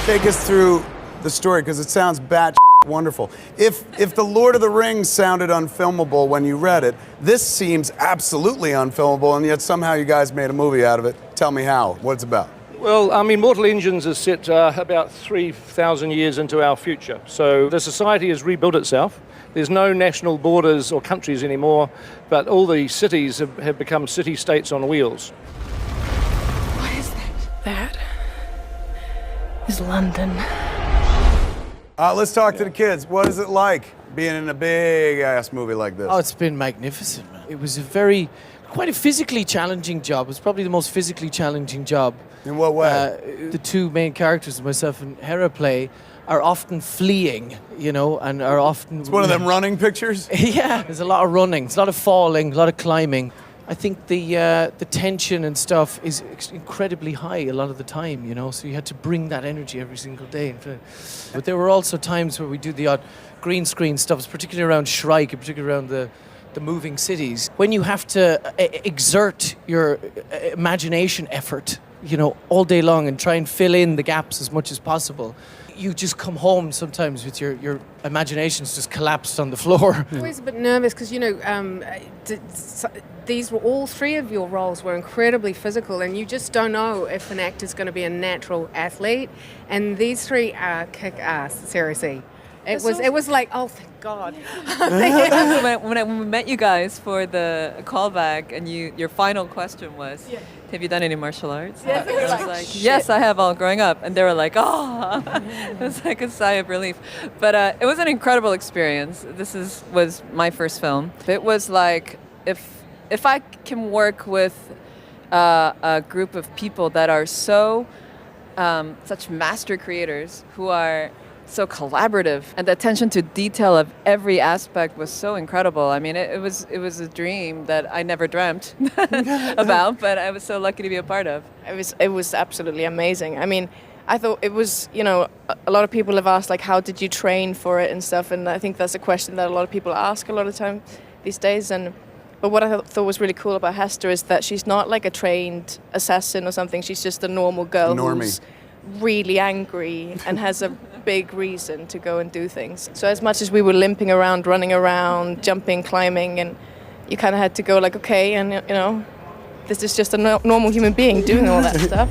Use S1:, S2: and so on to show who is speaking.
S1: Take us through the story, because it sounds wonderful. If The Lord of the Rings sounded unfilmable when you read it, this seems absolutely unfilmable, and yet somehow you guys made a movie out of it. Tell me how, what it's about.
S2: Well, I mean, Mortal Engines is set about 3,000 years into our future. So the society has rebuilt itself. There's no national borders or countries anymore, but all the cities have become city-states on wheels.
S3: What is that? That is London.
S1: Let's talk to the kids. What is it like being in a big-ass movie like this?
S4: Oh, it's been magnificent, man. It was quite a physically challenging job. It was probably the most physically challenging job.
S1: In what way?
S4: The two main characters, myself and Hera play, are often fleeing, and are often...
S1: It's one of them running pictures?
S4: Yeah, there's a lot of running, there's a lot of falling, a lot of climbing. I think the tension and stuff is incredibly high a lot of the time, so you had to bring that energy every single day. But there were also times where we do the odd green screen stuff, particularly around Shrike, and particularly around the moving cities. When you have to exert your imagination effort, all day long and try and fill in the gaps as much as possible, you just come home sometimes with your imagination's just collapsed on the floor.
S3: I'm always a bit nervous because, these were all three of your roles were incredibly physical, and you just don't know if an actor's going to be a natural athlete. And these three are kick-ass, seriously. It was like, oh, thank God.
S5: when we met you guys for the callback, and your final question was, have you done any martial arts?
S3: Yes,
S5: I was like, yes, I have all growing up. And they were like, oh, it was like a sigh of relief. But it was an incredible experience. This was my first film. It was like, if I can work with a group of people that are so such master creators who are so collaborative, and the attention to detail of every aspect was so incredible. I mean, it was a dream that I never dreamt about, but I was so lucky to be a part of.
S6: It was absolutely amazing. I mean, I thought it was, a lot of people have asked, like, how did you train for it and stuff, and I think that's a question that a lot of people ask a lot of time these days. But what I thought was really cool about Hester is that she's not like a trained assassin or something. She's just a normal girl who's really angry and has a big reason to go and do things. So as much as we were limping around, running around, jumping, climbing, and you kind of had to go like, okay, and this is just a normal human being doing all that stuff.